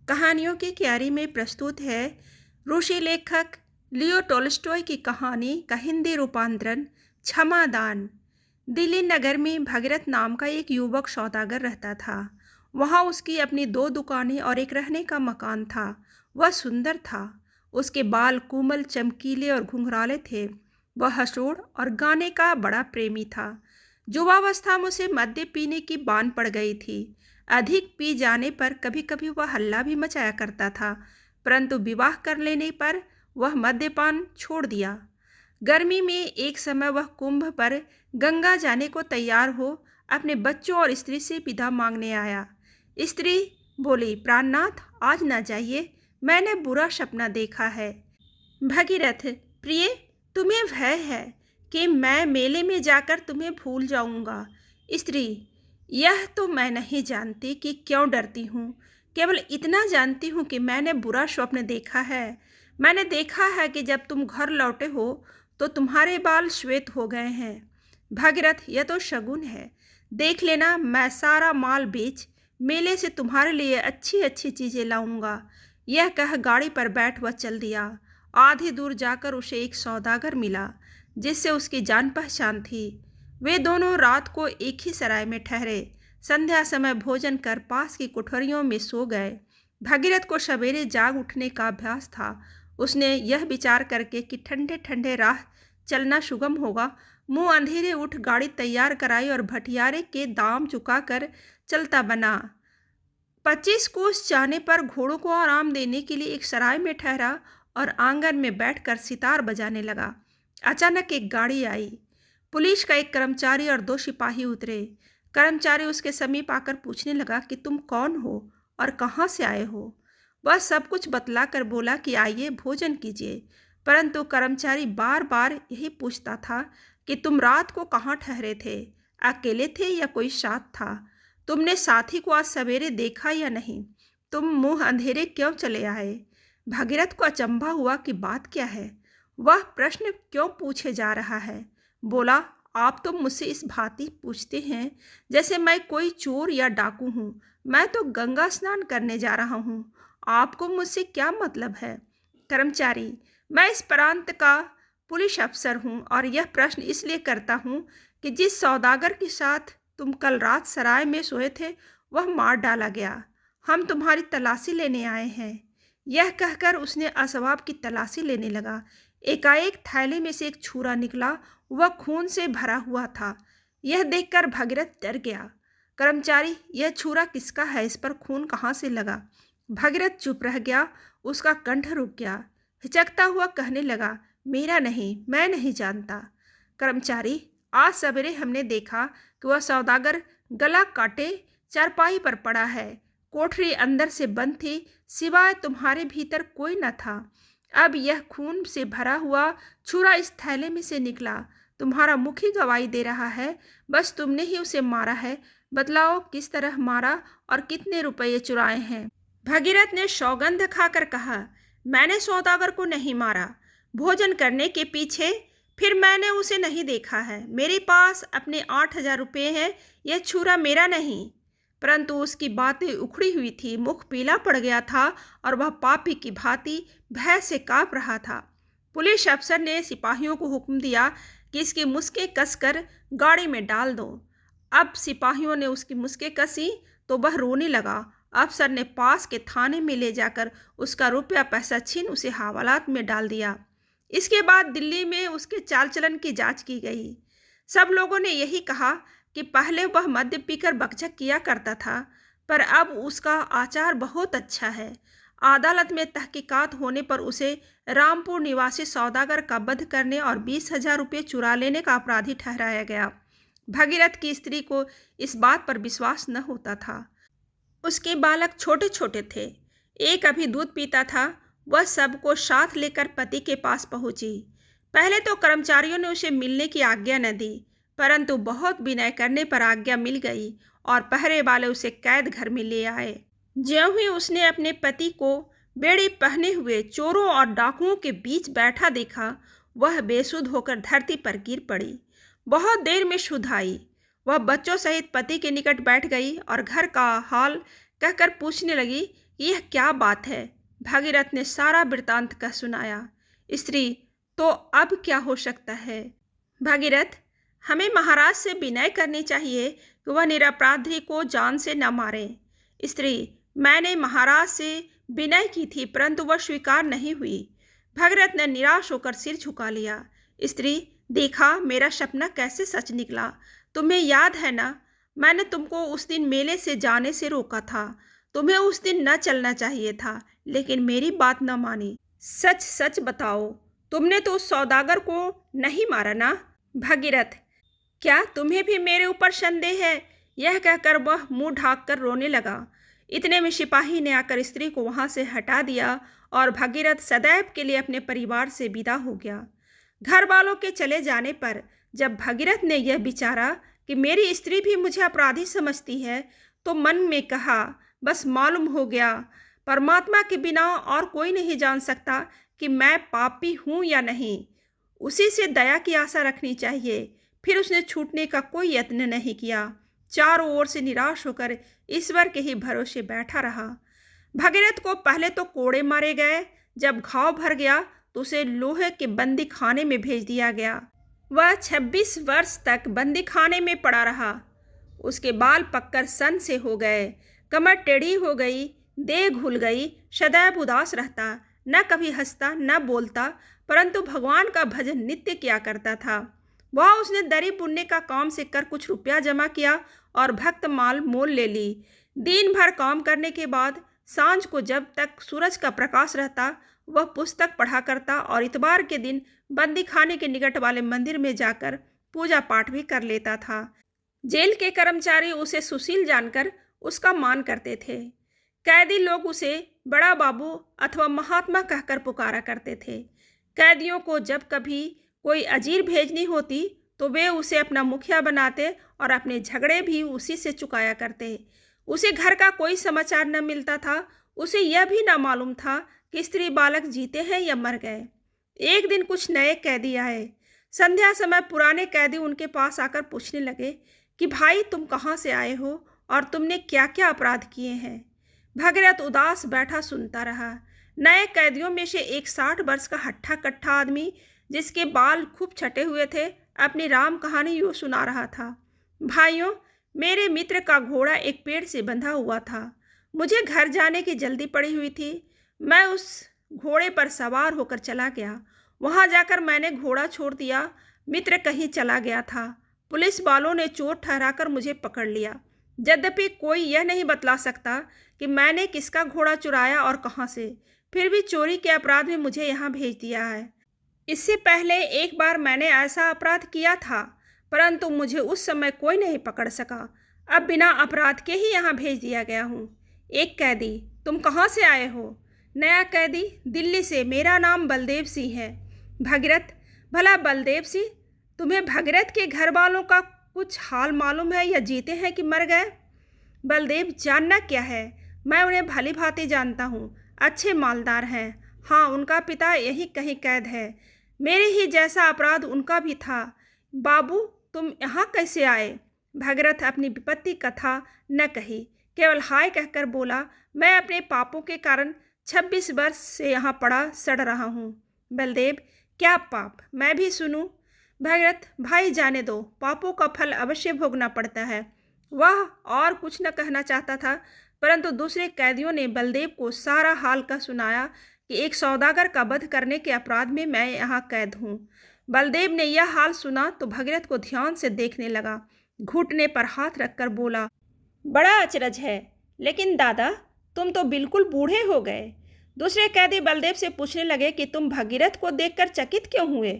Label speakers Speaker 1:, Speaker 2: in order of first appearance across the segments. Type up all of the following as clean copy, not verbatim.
Speaker 1: कहानियों की क्यारी में प्रस्तुत है रूसी लेखक लियो टोल्स्टॉय की कहानी का हिंदी रूपांतरण क्षमादान। दिल्ली नगर में भगीरथ नाम का एक युवक सौदागर रहता था। वहाँ उसकी अपनी 2 दुकानें और एक रहने का मकान था। वह सुंदर था। उसके बाल कोमल, चमकीले और घुंघराले थे। वह हंसोड़ और गाने का बड़ा प्रेमी था। युवावस्था में उसे मद्य पीने की बान पड़ गई थी। अधिक पी जाने पर कभी कभी वह हल्ला भी मचाया करता था, परंतु विवाह कर लेने पर वह मद्यपान छोड़ दिया। गर्मी में एक समय वह कुंभ पर गंगा जाने को तैयार हो अपने बच्चों और स्त्री से विदा मांगने आया। स्त्री बोली, प्राणनाथ आज ना जाइए, मैंने बुरा सपना देखा है। भगीरथ, प्रिय, तुम्हें भय है कि मैं मेले में जाकर तुम्हें भूल जाऊंगा। स्त्री, यह तो मैं नहीं जानती कि क्यों डरती हूँ। केवल इतना जानती हूँ कि मैंने बुरा स्वप्न देखा है। मैंने देखा है कि जब तुम घर लौटे हो तो तुम्हारे बाल श्वेत हो गए हैं। भगीरथ, यह तो शगुन है। देख लेना, मैं सारा माल बेच मेले से तुम्हारे लिए अच्छी अच्छी चीज़ें लाऊंगा। यह कह गाड़ी पर बैठ वह चल दिया। आधी दूर जाकर उसे एक सौदागर मिला जिससे उसकी जान पहचान थी। वे दोनों रात को एक ही सराय में ठहरे। संध्या समय भोजन कर पास की कोठरियों में सो गए। भगीरथ को सवेरे जाग उठने का अभ्यास था। उसने यह विचार करके कि ठंडे ठंडे राह चलना सुगम होगा, मुंह अंधेरे उठ गाड़ी तैयार कराई और भटियारे के दाम चुकाकर चलता बना। 25 कोस जाने पर घोड़ों को आराम देने के लिए एक सराय में ठहरा और आंगन में बैठकर सितार बजाने लगा। अचानक एक गाड़ी आई। पुलिस का एक कर्मचारी और 2 सिपाही उतरे। कर्मचारी उसके समीप आकर पूछने लगा कि तुम कौन हो और कहाँ से आए हो। वह सब कुछ बतलाकर बोला कि आइए भोजन कीजिए, परंतु कर्मचारी बार बार यही पूछता था कि तुम रात को कहाँ ठहरे थे, अकेले थे या कोई साथ था, तुमने साथी को आज सवेरे देखा या नहीं, तुम मुंह अंधेरे क्यों चले आए। भगीरथ को अचंभा हुआ कि बात क्या है, वह प्रश्न क्यों पूछे जा रहा है। बोला, आप तो मुझसे इस भांति पूछते हैं जैसे मैं कोई चोर या डाकू हूँ। मैं तो गंगा स्नान करने जा रहा हूँ, आपको मुझसे क्या मतलब है। कर्मचारी, मैं इस प्रांत का पुलिस अफसर हूँ और यह प्रश्न इसलिए करता हूँ कि जिस सौदागर के साथ तुम कल रात सराय में सोए थे वह मार डाला गया। हम तुम्हारी तलाशी लेने आए हैं। यह कहकर उसने असवाब की तलाशी लेने लगा। एकाएक थैले में से एक छुरा निकला। वह खून से भरा हुआ था। यह देखकर भगीरथ डर गया। कर्मचारी, यह छुरा किसका है, इस पर खून कहाँ से लगा। भगीरथ चुप रह गया। उसका कंठ रुक गया। हिचकता हुआ कहने लगा, मेरा नहीं, मैं नहीं जानता। कर्मचारी, आज सवेरे हमने देखा कि वह सौदागर गला काटे चारपाई पर पड़ा है। कोठरी अंदर से बंद थी, सिवाय तुम्हारे भीतर कोई न था। अब यह खून से भरा हुआ छुरा इस थैले में से निकला। तुम्हारा मुख ही गवाही दे रहा है, बस तुमने ही उसे मारा है। बतलाओ किस तरह मारा और कितने रुपये चुराए हैं। भगीरथ ने सौगंध खाकर कहा, मैंने सौदागर को नहीं मारा। भोजन करने के पीछे फिर मैंने उसे नहीं देखा है। मेरे पास अपने 8,000 रुपये हैं। यह छुरा मेरा नहीं। परंतु उसकी बातें उखड़ी हुई थी, मुख पीला पड़ गया था और वह पापी की भांति भय से कांप रहा था। पुलिस अफसर ने सिपाहियों को हुक्म दिया कि इसकी मुस्कें कसकर गाड़ी में डाल दो। अब सिपाहियों ने उसकी मुस्कें कसी तो वह रोने लगा। अफसर ने पास के थाने में ले जाकर उसका रुपया पैसा छीन उसे हवालात में डाल दिया। इसके बाद दिल्ली में उसके चाल चलन की जांच की गई। सब लोगों ने यही कहा कि पहले वह मद्य पीकर बकझक किया करता था, पर अब उसका आचार बहुत अच्छा है। अदालत में तहकीकात होने पर उसे रामपुर निवासी सौदागर का वध करने और 20,000 रुपये चुरा लेने का अपराधी ठहराया गया। भगीरथ की स्त्री को इस बात पर विश्वास न होता था। उसके बालक छोटे छोटे थे। एक अभी दूध पीता था। वह सबको साथ लेकर पति के पास पहुंची। पहले तो कर्मचारियों ने उसे मिलने की आज्ञा न दी, परंतु बहुत विनय करने पर आज्ञा मिल गई और पहरे वाले उसे कैद घर में ले आए। ज्यों ही उसने अपने पति को बेड़ी पहने हुए चोरों और डाकुओं के बीच बैठा देखा, वह बेसुध होकर धरती पर गिर पड़ी। बहुत देर में सुध आई। वह बच्चों सहित पति के निकट बैठ गई और घर का हाल कहकर पूछने लगी यह क्या बात है? भागीरथ ने सारा वृतांत कह सुनाया। स्त्री: तो अब क्या हो सकता है? भागीरथ: हमें महाराज से विनय करनी चाहिए कि वह निरपराधी को जान से न मारे। स्त्री: मैंने महाराज से विनय की थी, परंतु वह स्वीकार नहीं हुई। भागीरथ ने निराश होकर सिर झुका लिया। स्त्री: देखा, मेरा सपना कैसे सच निकला। तुम्हें याद है ना, मैंने तुमको उस दिन मेले से जाने से रोका था। तुम्हें उस दिन न चलना चाहिए था, लेकिन मेरी बात न मानी। सच सच बताओ, तुमने तो उस सौदागर को नहीं मारा ना? भागीरथ: क्या तुम्हें भी मेरे ऊपर संदेह है? यह कहकर वह मुंह ढाक कर रोने लगा। इतने में सिपाही ने आकर स्त्री को वहां से हटा दिया और भागीरथ सदैव के लिए अपने परिवार से विदा हो गया। घर वालों के चले जाने पर जब भागीरथ ने यह विचारा कि मेरी स्त्री भी मुझे अपराधी समझती है, तो मन में कहा, बस मालूम हो गया, परमात्मा के बिना और कोई नहीं जान सकता कि मैं पापी हूँ या नहीं। उसी से दया की आशा रखनी चाहिए। फिर उसने छूटने का कोई यत्न नहीं किया। चारों ओर से निराश होकर ईश्वर के ही भरोसे बैठा रहा। भागीरथ को पहले तो कोड़े मारे गए। जब घाव भर गया तो उसे लोहे के बंदी खाने में भेज दिया गया। वह 26 वर्ष तक बंदी खाने में पड़ा रहा। उसके बाल पककर सन से हो गए, कमर टेढ़ी हो गई, देह घुल गई, सदैव उदास रहता, न कभी हंसता न बोलता, परंतु भगवान का भजन नित्य किया करता था। वह उसने दरी बुनने का काम से कर कुछ रुपया जमा किया और भक्त माल मोल ले ली। दिन भर काम करने के बाद सांझ को जब तक सूरज का प्रकाश रहता, वह पुस्तक पढ़ा करता और इतवार के दिन बंदी खाने के निकट वाले मंदिर में जाकर पूजा पाठ भी कर लेता था। जेल के कर्मचारी उसे सुशील जानकर उसका मान करते थे। कैदी लोग उसे बड़ा बाबू अथवा महात्मा कहकर पुकारा करते थे। कैदियों को जब कभी कोई अजीर भेजनी होती तो वे उसे अपना मुखिया बनाते और अपने झगड़े भी उसी से चुकाया करते। उसे घर का कोई समाचार न मिलता था। उसे यह भी न मालूम था कि स्त्री बालक जीते हैं या मर गए। एक दिन कुछ नए कैदी आए। संध्या समय पुराने कैदी उनके पास आकर पूछने लगे कि भाई, तुम कहाँ से आए हो और तुमने क्या क्या अपराध किए हैं? भागीरथ उदास बैठा सुनता रहा। नए कैदियों में से एक 60 वर्ष का हट्ठा कट्ठा आदमी, जिसके बाल खूब छटे हुए थे, अपनी राम कहानी यूँ सुना रहा था। भाइयों, मेरे मित्र का घोड़ा एक पेड़ से बंधा हुआ था। मुझे घर जाने की जल्दी पड़ी हुई थी। मैं उस घोड़े पर सवार होकर चला गया। वहां जाकर मैंने घोड़ा छोड़ दिया। मित्र कहीं चला गया था। पुलिस वालों ने चोर ठहराकर मुझे पकड़ लिया। यद्यपि कोई यह नहीं बतला सकता कि मैंने किसका घोड़ा चुराया और कहाँ से, फिर भी चोरी के अपराध में मुझे यहाँ भेज दिया है। इससे पहले एक बार मैंने ऐसा अपराध किया था, परंतु मुझे उस समय कोई नहीं पकड़ सका। अब बिना अपराध के ही यहाँ भेज दिया गया हूँ। एक कैदी: तुम कहाँ से आए हो? नया कैदी: दिल्ली से, मेरा नाम बलदेव सिंह है। भागीरथ: भला बलदेव सिंह, तुम्हें भागीरथ के घर वालों का कुछ हाल मालूम है या जीते हैं कि मर गए? बलदेव: जानना क्या है, मैं उन्हें भली भांति जानता हूँ। अच्छे मालदार हैं। हाँ, उनका पिता यही कहीं कैद है। मेरे ही जैसा अपराध उनका भी था। बाबू, तुम यहाँ कैसे आए? भागीरथ अपनी विपत्ति कथा न कही, केवल हाय कहकर बोला, मैं अपने पापों के कारण 26 वर्ष से यहाँ पड़ा सड़ रहा हूँ। बलदेव: क्या पाप, मैं भी सुनूं? भागीरथ: भाई जाने दो, पापों का फल अवश्य भोगना पड़ता है। वह और कुछ न कहना चाहता था, परंतु दूसरे कैदियों ने बलदेव को सारा हाल का सुनाया कि एक सौदागर का वध करने के अपराध में मैं यहाँ कैद हूँ। बलदेव ने यह हाल सुना तो भागीरथ को ध्यान से देखने लगा। घुटने पर हाथ रखकर बोला, बड़ा अचरज है, लेकिन दादा, तुम तो बिल्कुल बूढ़े हो गए। दूसरे कैदी बलदेव से पूछने लगे कि तुम भागीरथ को देखकर चकित क्यों हुए?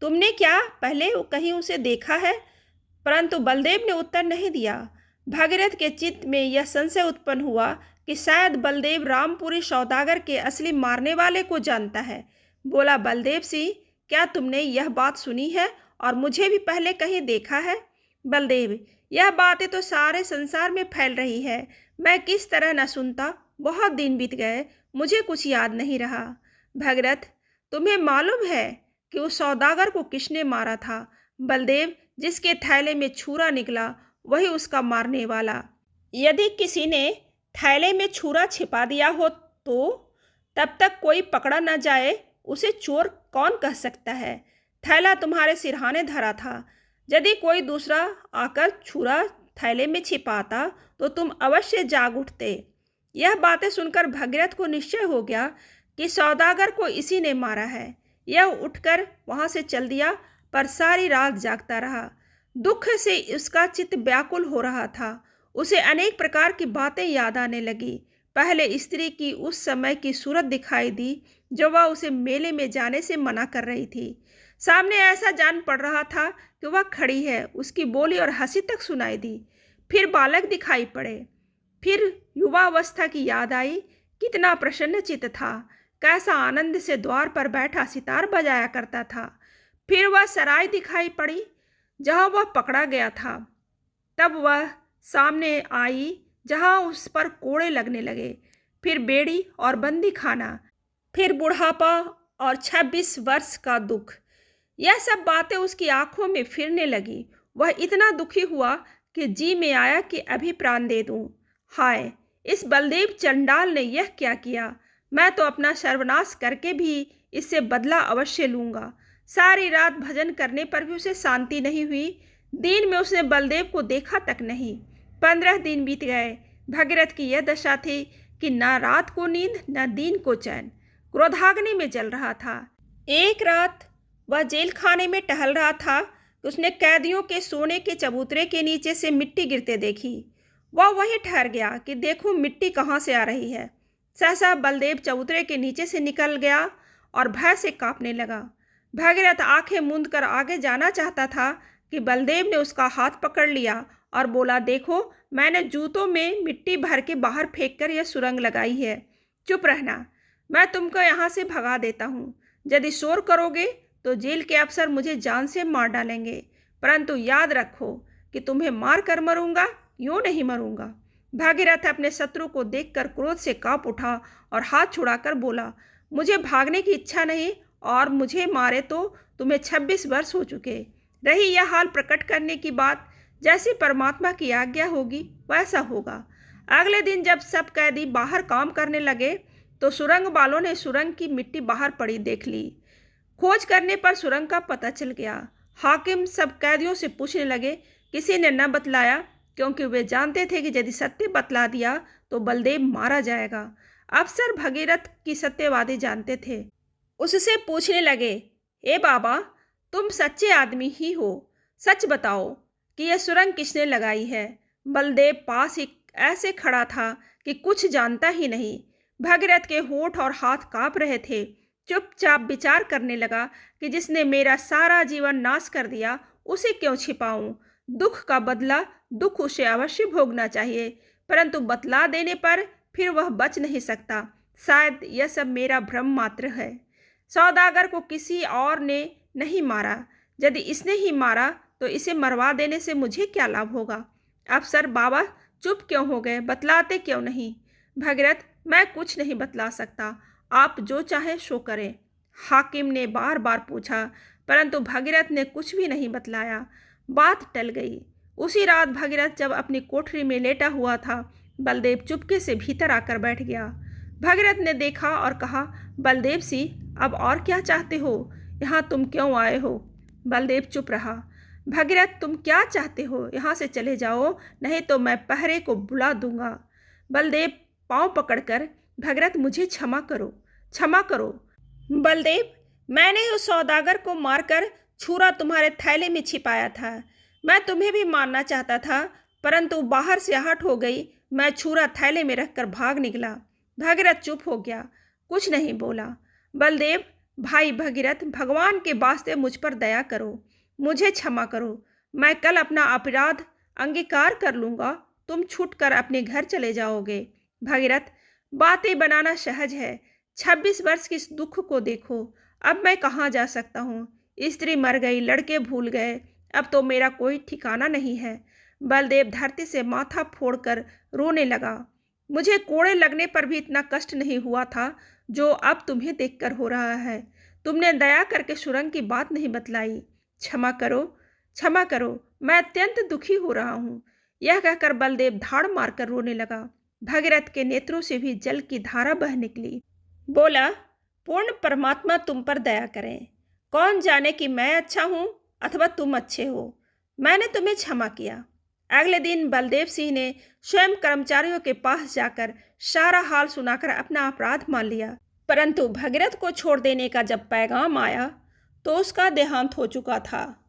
Speaker 1: तुमने क्या पहले कहीं उसे देखा है? परंतु बलदेव ने उत्तर नहीं दिया। भागीरथ के चित्त में यह संशय उत्पन्न हुआ कि शायद बलदेव रामपुरी सौदागर के असली मारने वाले को जानता है। बोला, बलदेव सिंह, क्या तुमने यह बात सुनी है और मुझे भी पहले कहीं देखा है? बलदेव: यह बातें तो सारे संसार में फैल रही है। मैं किस तरह न सुनता। बहुत दिन बीत गए, मुझे कुछ याद नहीं रहा। भागीरथ: तुम्हें मालूम है कि उस सौदागर को किसने मारा था? बलदेव: जिसके थैले में छुरा निकला वही उसका मारने वाला। यदि किसी ने थैले में छुरा छिपा दिया हो तो? तब तक कोई पकड़ा न जाए उसे चोर कौन कह सकता है? थैला तुम्हारे सिरहाने धरा था। यदि कोई दूसरा आकर छुरा थैले में छिपाता तो तुम अवश्य जाग उठते। यह बातें सुनकर भगीरथ को निश्चय हो गया कि सौदागर को इसी ने मारा है। यह उठकर वहां से चल दिया, पर सारी रात जागता रहा। दुख से उसका चित्त व्याकुल हो रहा था। उसे अनेक प्रकार की बातें याद आने लगी। पहले स्त्री की उस समय की सूरत दिखाई दी जो वह उसे मेले में जाने से मना कर रही थी। सामने ऐसा जान पड़ रहा था कि वह खड़ी है। उसकी बोली और हंसी तक सुनाई दी। फिर बालक दिखाई पड़े। फिर युवावस्था की याद आई। कितना प्रसन्न चित्त था। कैसा आनंद से द्वार पर बैठा सितार बजाया करता था। फिर वह सराय दिखाई पड़ी जहां वह पकड़ा गया था। तब वह सामने आई जहां उस पर कोड़े लगने लगे। फिर बेड़ी और बंदी खाना, फिर बुढ़ापा और 26 वर्ष का दुख। यह सब बातें उसकी आंखों में फिरने लगी। वह इतना दुखी हुआ कि जी में आया कि अभी प्राण दे दूं। हाय, इस बलदेव चंडाल ने यह क्या किया? मैं तो अपना सर्वनाश करके भी इससे बदला अवश्य लूंगा। सारी रात भजन करने पर भी उसे शांति नहीं हुई। दिन में उसने बलदेव को देखा तक नहीं। 15 दिन बीत गए। भगीरथ की यह दशा थी कि न रात को नींद न दिन को चैन। क्रोधाग्नि में जल रहा था। एक रात वह जेल खाने में टहल रहा था कि उसने कैदियों के सोने के चबूतरे के नीचे से मिट्टी गिरते देखी। वह वहीं ठहर गया कि देखूं मिट्टी कहाँ से आ रही है। सहसा बलदेव चबूतरे के नीचे से निकल गया और भय से कांपने लगा। भगीरथ आंखें मूंद कर आगे जाना चाहता था कि बलदेव ने उसका हाथ पकड़ लिया और बोला, देखो, मैंने जूतों में मिट्टी भर के बाहर फेंक कर यह सुरंग लगाई है। चुप रहना, मैं तुमको यहाँ से भगा देता हूँ। यदि शोर करोगे तो जेल के अफसर मुझे जान से मार डालेंगे, परंतु याद रखो कि तुम्हें मार कर मरूंगा, यूं नहीं मरूंगा। भागीरथ अपने शत्रु को देखकर क्रोध से कांप उठा और हाथ छुड़ाकर बोला, मुझे भागने की इच्छा नहीं, और मुझे मारे तो तुम्हें 26 वर्ष हो चुके। रही यह हाल प्रकट करने की बात, जैसी परमात्मा की आज्ञा होगी वैसा होगा। अगले दिन जब सब कैदी बाहर काम करने लगे तो सुरंग वालों ने सुरंग की मिट्टी बाहर पड़ी देख ली। खोज करने पर सुरंग का पता चल गया। हाकिम सब कैदियों से पूछने लगे। किसी ने न बतलाया, क्योंकि वे जानते थे कि यदि सत्य बतला दिया तो बलदेव मारा जाएगा। अफसर भगीरथ की सत्यवादी जानते थे। उससे पूछने लगे, ए बाबा, तुम सच्चे आदमी ही हो, सच बताओ कि यह सुरंग किसने लगाई है? बलदेव पास ही ऐसे खड़ा था कि कुछ जानता ही नहीं। भगीरथ के होंठ और हाथ कांप रहे थे। चुपचाप विचार करने लगा कि जिसने मेरा सारा जीवन नाश कर दिया उसे क्यों छिपाऊं? दुख का बदला दुख उसे अवश्य भोगना चाहिए, परंतु बतला देने पर फिर वह बच नहीं सकता। शायद यह सब मेरा भ्रम मात्र है। सौदागर को किसी और ने नहीं मारा। यदि इसने ही मारा तो इसे मरवा देने से मुझे क्या लाभ होगा? अफसर बाबा चुप क्यों हो गए? बतलाते क्यों नहीं? भगीरथ, मैं कुछ नहीं बतला सकता, आप जो चाहे सो करें। हाकिम ने बार बार पूछा, परंतु भगीरथ ने कुछ भी नहीं बतलाया। बात टल गई। उसी रात भगीरथ जब अपनी कोठरी में लेटा हुआ था, बलदेव चुपके से भीतर आकर बैठ गया। भगीरथ ने देखा और कहा, बलदेव सिंह, अब और क्या चाहते हो? यहाँ तुम क्यों आए हो? बलदेव चुप रहा। भगीरथ, तुम क्या चाहते हो? यहाँ से चले जाओ, नहीं तो मैं पहरे को बुला दूंगा। बलदेव पांव पकड़कर, भगीरथ, मुझे क्षमा करो, क्षमा करो। बलदेव, मैंने उस सौदागर को मारकर छुरा तुम्हारे थैले में छिपाया था। मैं तुम्हें भी मारना चाहता था, परंतु बाहर से आहट हो गई। मैं छुरा थैले में रखकर भाग निकला। भगीरथ चुप हो गया, कुछ नहीं बोला। बलदेव, भाई भगीरथ, भगवान के वास्ते मुझ पर दया करो, मुझे क्षमा करो। मैं कल अपना अपराध अंगीकार कर लूँगा। तुम छूटकर अपने घर चले जाओगे। भगीरथ, बातें बनाना सहज है। 26 वर्ष के इस दुख को देखो। अब मैं कहाँ जा सकता हूँ? स्त्री मर गई, लड़के भूल गए, अब तो मेरा कोई ठिकाना नहीं है। बलदेव धरती से माथा फोड़कर रोने लगा। मुझे कोड़े लगने पर भी इतना कष्ट नहीं हुआ था जो अब तुम्हें देखकर हो रहा है। तुमने दया करके सुरंग की बात नहीं बतलाई। क्षमा करो, क्षमा करो, मैं अत्यंत दुखी हो रहा हूँ। यह कहकर बलदेव धाड़ मारकर रोने लगा। भगीरथ के नेत्रों से भी जल की धारा बह निकली। बोला, पूर्ण परमात्मा तुम पर दया करें। कौन जाने कि मैं अच्छा हूं अथवा तुम अच्छे हो। मैंने तुम्हें क्षमा किया। अगले दिन बलदेव सिंह ने स्वयं कर्मचारियों के पास जाकर सारा हाल सुनाकर अपना अपराध मान लिया। परंतु भगीरथ को छोड़ देने का जब पैगाम आया तो उसका देहांत हो चुका था।